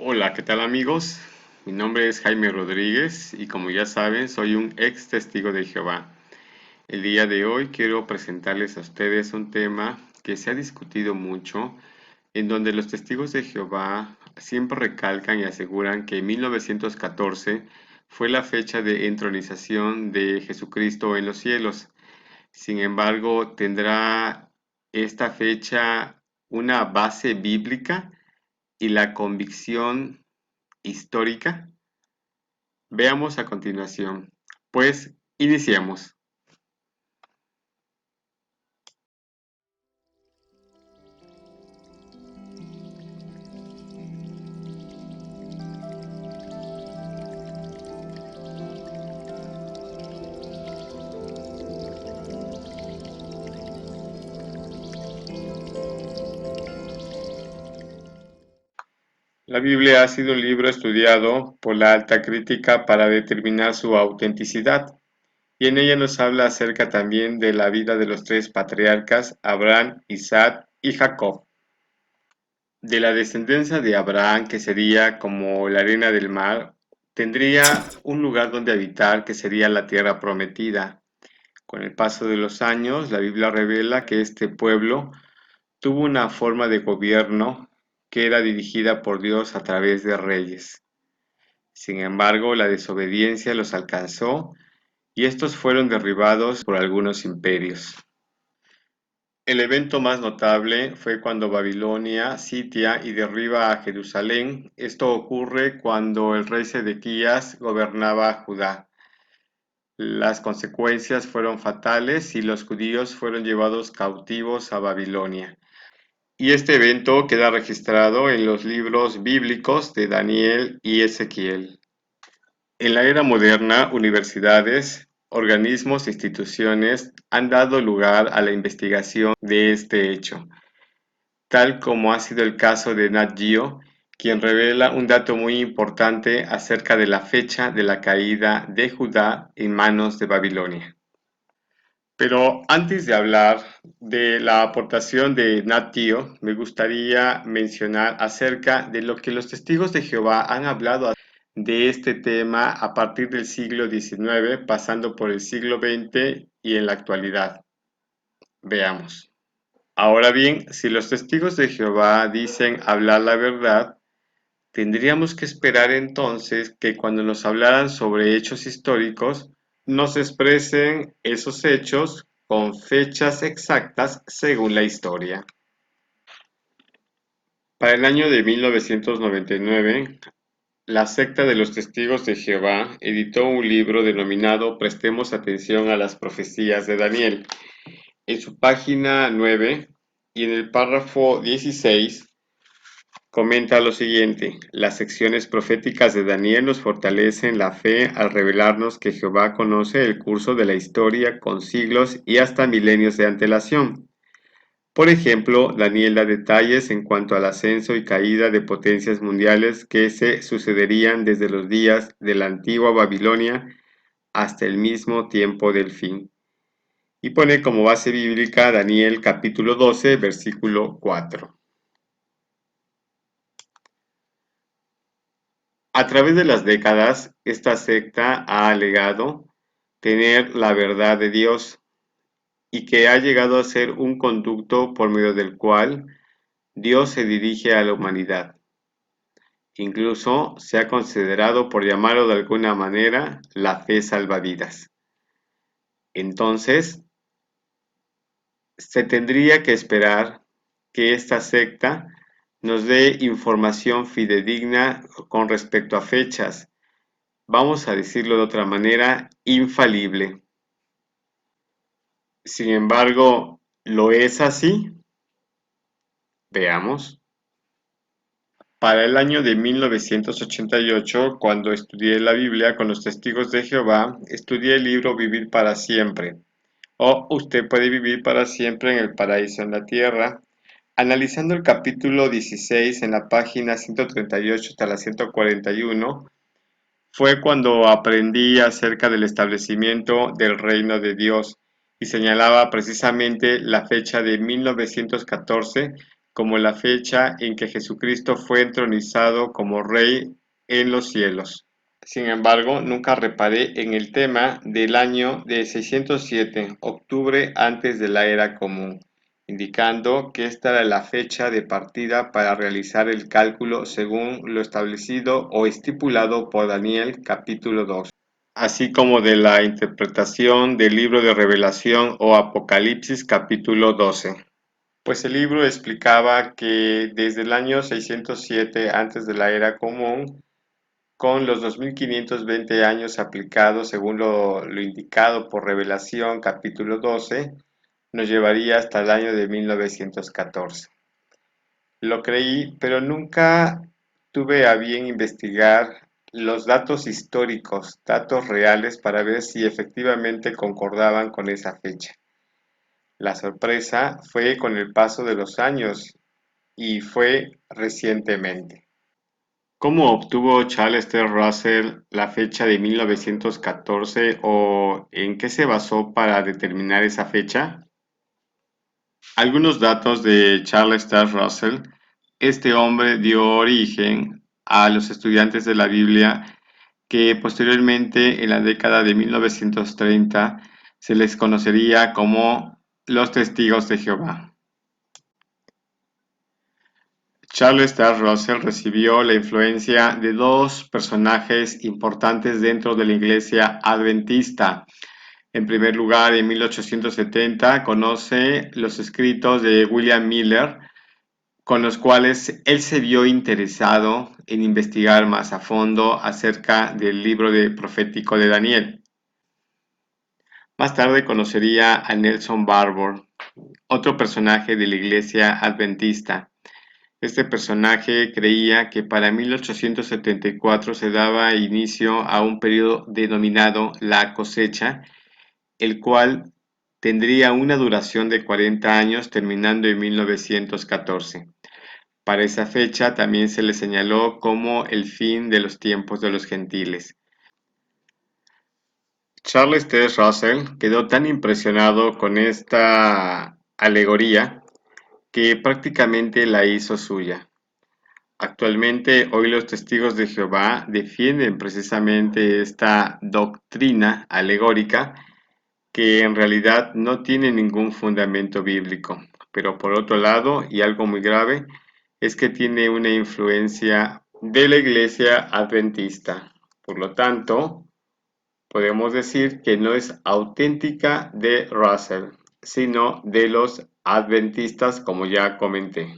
Hola, ¿qué tal amigos? Mi nombre es Jaime Rodríguez y como ya saben, soy un ex testigo de Jehová. El día de hoy quiero presentarles a ustedes un tema que se ha discutido mucho, en donde los testigos de Jehová siempre recalcan y aseguran que 1914 fue la fecha de entronización de Jesucristo en los cielos. Sin embargo, ¿tendrá esta fecha una base bíblica y la convicción histórica? Veamos a continuación. Pues iniciamos. La Biblia ha sido un libro estudiado por la alta crítica para determinar su autenticidad, y en ella nos habla acerca también de la vida de los tres patriarcas, Abraham, Isaac y Jacob. De la descendencia de Abraham, que sería como la arena del mar, tendría un lugar donde habitar que sería la tierra prometida. Con el paso de los años, la Biblia revela que este pueblo tuvo una forma de gobierno que era dirigida por Dios a través de reyes. Sin embargo, la desobediencia los alcanzó y estos fueron derribados por algunos imperios. El evento más notable fue cuando Babilonia sitia y derriba a Jerusalén. Esto ocurre cuando el rey Sedequías gobernaba Judá. Las consecuencias fueron fatales y los judíos fueron llevados cautivos a Babilonia. Y este evento queda registrado en los libros bíblicos de Daniel y Ezequiel. En la era moderna, universidades, organismos e instituciones han dado lugar a la investigación de este hecho, tal como ha sido el caso de Nat Geo, quien revela un dato muy importante acerca de la fecha de la caída de Judá en manos de Babilonia. Pero antes de hablar de la aportación de Nat Geo, me gustaría mencionar acerca de lo que los testigos de Jehová han hablado de este tema a partir del siglo XIX, pasando por el siglo XX y en la actualidad. Veamos. Ahora bien, si los testigos de Jehová dicen hablar la verdad, tendríamos que esperar entonces que cuando nos hablaran sobre hechos históricos, nos expresen esos hechos con fechas exactas según la historia. Para el año de 1999, la secta de los Testigos de Jehová editó un libro denominado Prestemos atención a las profecías de Daniel. En su página 9 y en el párrafo 16 comenta lo siguiente: las secciones proféticas de Daniel nos fortalecen la fe al revelarnos que Jehová conoce el curso de la historia con siglos y hasta milenios de antelación. Por ejemplo, Daniel da detalles en cuanto al ascenso y caída de potencias mundiales que se sucederían desde los días de la antigua Babilonia hasta el mismo tiempo del fin. Y pone como base bíblica Daniel capítulo 12, versículo 4. A través de las décadas, esta secta ha alegado tener la verdad de Dios y que ha llegado a ser un conducto por medio del cual Dios se dirige a la humanidad. Incluso se ha considerado, por llamarlo de alguna manera, la fe salvavidas. Entonces, se tendría que esperar que esta secta nos dé información fidedigna con respecto a fechas, vamos a decirlo de otra manera, infalible. Sin embargo, ¿lo es así? Veamos. Para el año de 1988, cuando estudié la Biblia con los Testigos de Jehová, estudié el libro Vivir para siempre, o Usted puede vivir para siempre en el paraíso en la tierra, analizando el capítulo 16 en la página 138 hasta la 141, fue cuando aprendí acerca del establecimiento del reino de Dios y señalaba precisamente la fecha de 1914 como la fecha en que Jesucristo fue entronizado como Rey en los cielos. Sin embargo, nunca reparé en el tema del año de 607, octubre antes de la era común, indicando que esta era la fecha de partida para realizar el cálculo según lo establecido o estipulado por Daniel capítulo 2, así como de la interpretación del libro de Revelación o Apocalipsis capítulo 12. Pues el libro explicaba que desde el año 607 antes de la era común, con los 2520 años aplicados según lo indicado por Revelación capítulo 12, nos llevaría hasta el año de 1914. Lo creí, pero nunca tuve a bien investigar los datos históricos, datos reales para ver si efectivamente concordaban con esa fecha. La sorpresa fue con el paso de los años y fue recientemente. ¿Cómo obtuvo Charles T. Russell la fecha de 1914 o en qué se basó para determinar esa fecha? Algunos datos de Charles T. Russell. Este hombre dio origen a los estudiantes de la Biblia que posteriormente, en la década de 1930, se les conocería como los Testigos de Jehová. Charles T. Russell recibió la influencia de dos personajes importantes dentro de la Iglesia Adventista. En primer lugar, en 1870 conoce los escritos de William Miller, con los cuales él se vio interesado en investigar más a fondo acerca del libro profético de Daniel. Más tarde conocería a Nelson Barbour, otro personaje de la Iglesia Adventista. Este personaje creía que para 1874 se daba inicio a un periodo denominado la cosecha, el cual tendría una duración de 40 años terminando en 1914. Para esa fecha también se le señaló como el fin de los tiempos de los gentiles. Charles T. Russell quedó tan impresionado con esta alegoría que prácticamente la hizo suya. Actualmente, hoy los testigos de Jehová defienden precisamente esta doctrina alegórica que en realidad no tiene ningún fundamento bíblico, pero por otro lado, y algo muy grave, es que tiene una influencia de la Iglesia Adventista. Por lo tanto, podemos decir que no es auténtica de Russell, sino de los adventistas, como ya comenté.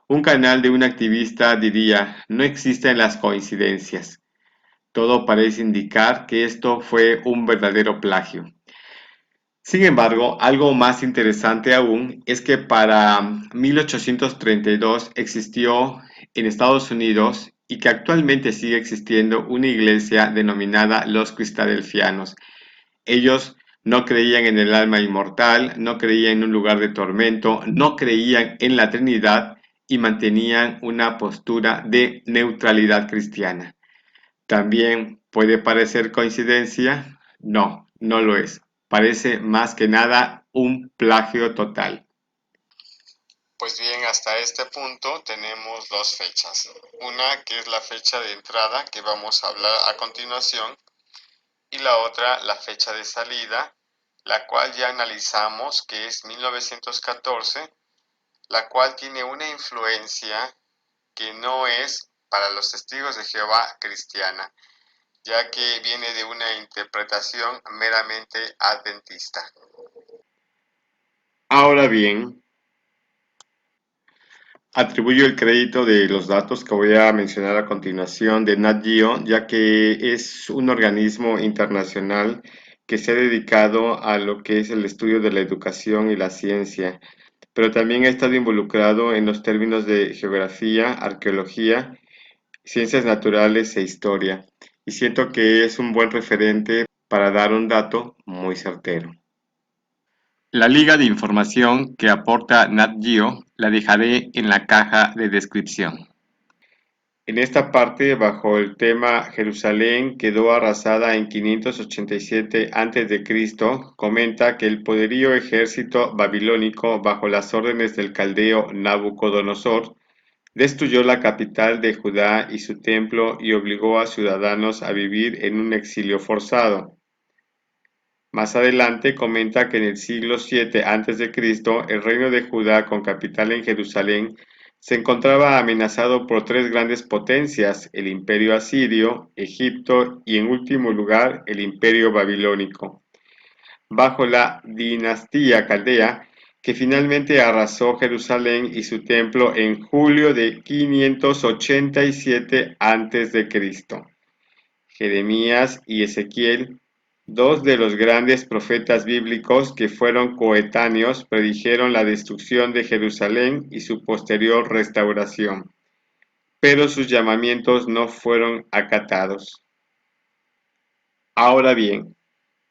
Un canal de un activista diría: no existen las coincidencias. Todo parece indicar que esto fue un verdadero plagio. Sin embargo, algo más interesante aún es que para 1832 existió en Estados Unidos y que actualmente sigue existiendo una iglesia denominada los Cristadelfianos. Ellos no creían en el alma inmortal, no creían en un lugar de tormento, no creían en la Trinidad y mantenían una postura de neutralidad cristiana. ¿También puede parecer coincidencia? No, no lo es. Parece más que nada un plagio total. Pues bien, hasta este punto tenemos dos fechas. Una que es la fecha de entrada que vamos a hablar a continuación y la otra la fecha de salida, la cual ya analizamos que es 1914, la cual tiene una influencia que no es para los testigos de Jehová cristiana, ya que viene de una interpretación meramente adventista. Ahora bien, atribuyo el crédito de los datos que voy a mencionar a continuación de Nat Geo, ya que es un organismo internacional que se ha dedicado a lo que es el estudio de la educación y la ciencia, pero también ha estado involucrado en los términos de geografía, arqueología, ciencias naturales e historia, y siento que es un buen referente para dar un dato muy certero. La liga de información que aporta Nat Geo la dejaré en la caja de descripción. En esta parte, bajo el tema Jerusalén quedó arrasada en 587 a.C., comenta que el poderío ejército babilónico, bajo las órdenes del caldeo Nabucodonosor, destruyó la capital de Judá y su templo y obligó a ciudadanos a vivir en un exilio forzado. Más adelante comenta que en el siglo VII a.C., el reino de Judá, con capital en Jerusalén, se encontraba amenazado por tres grandes potencias: el imperio asirio, Egipto y en último lugar el imperio babilónico, bajo la dinastía caldea, que finalmente arrasó Jerusalén y su templo en julio de 587 a.C. Jeremías y Ezequiel, dos de los grandes profetas bíblicos que fueron coetáneos, predijeron la destrucción de Jerusalén y su posterior restauración, pero sus llamamientos no fueron acatados. Ahora bien,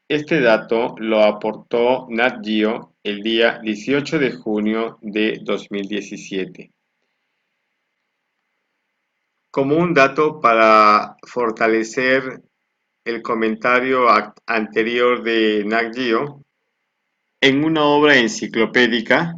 este dato lo aportó Nat Geo el día 18 de junio de 2017. Como un dato para fortalecer el comentario anterior de Nat Geo, en una obra enciclopédica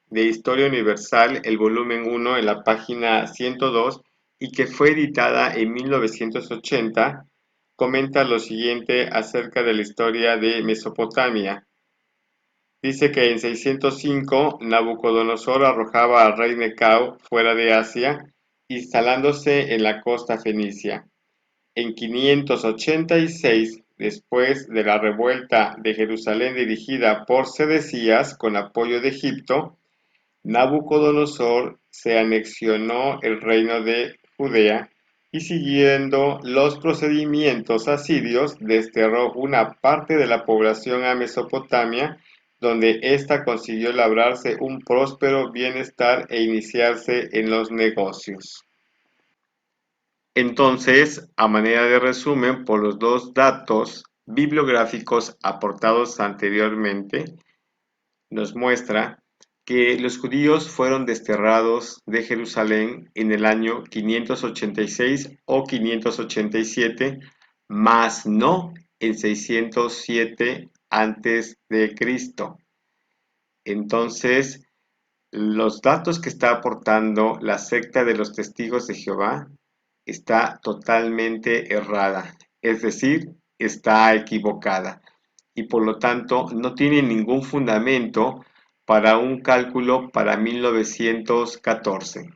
de Historia Universal, el volumen 1, en la página 102, y que fue editada en 1980, comenta lo siguiente acerca de la historia de Mesopotamia. Dice que en 605 Nabucodonosor arrojaba al rey Necao fuera de Asia, instalándose en la costa fenicia. En 586, después de la revuelta de Jerusalén dirigida por Sedecías con apoyo de Egipto, Nabucodonosor se anexionó el reino de Judea y, siguiendo los procedimientos asirios, desterró una parte de la población a Mesopotamia, donde ésta consiguió labrarse un próspero bienestar e iniciarse en los negocios. Entonces, a manera de resumen, por los dos datos bibliográficos aportados anteriormente, nos muestra que los judíos fueron desterrados de Jerusalén en el año 586 o 587, mas no en 607 antes de Cristo. Entonces, los datos que está aportando la secta de los testigos de Jehová está totalmente errada, es decir, está equivocada y por lo tanto no tiene ningún fundamento para un cálculo para 1914.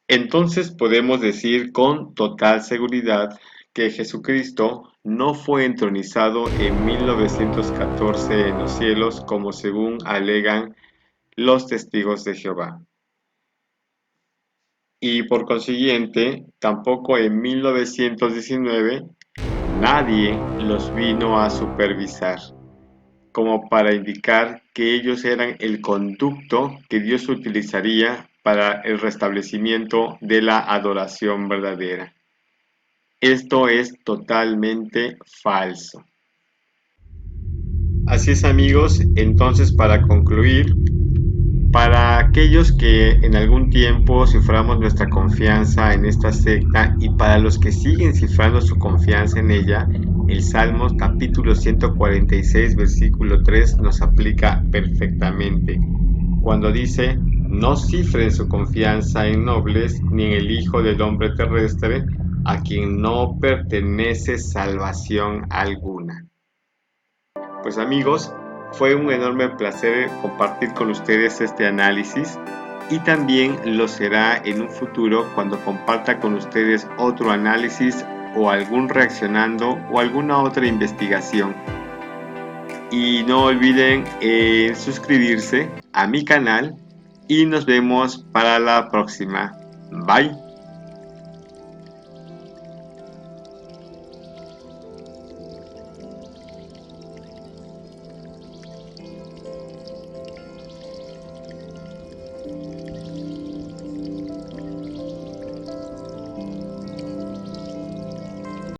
Entonces podemos decir con total seguridad que Jesucristo no fue entronizado en 1914 en los cielos como según alegan los testigos de Jehová. Y por consiguiente, tampoco en 1919 nadie los vino a supervisar, como para indicar que ellos eran el conducto que Dios utilizaría para el restablecimiento de la adoración verdadera. Esto es totalmente falso. Así es, amigos, entonces para concluir, para aquellos que en algún tiempo ciframos nuestra confianza en esta secta y para los que siguen cifrando su confianza en ella, el Salmos capítulo 146 versículo 3 nos aplica perfectamente, cuando dice: no cifren su confianza en nobles ni en el Hijo del Hombre terrestre, a quien no pertenece salvación alguna. Pues amigos, fue un enorme placer compartir con ustedes este análisis y también lo será en un futuro cuando comparta con ustedes otro análisis o algún reaccionando o alguna otra investigación. Y no olviden suscribirse a mi canal y nos vemos para la próxima. Bye.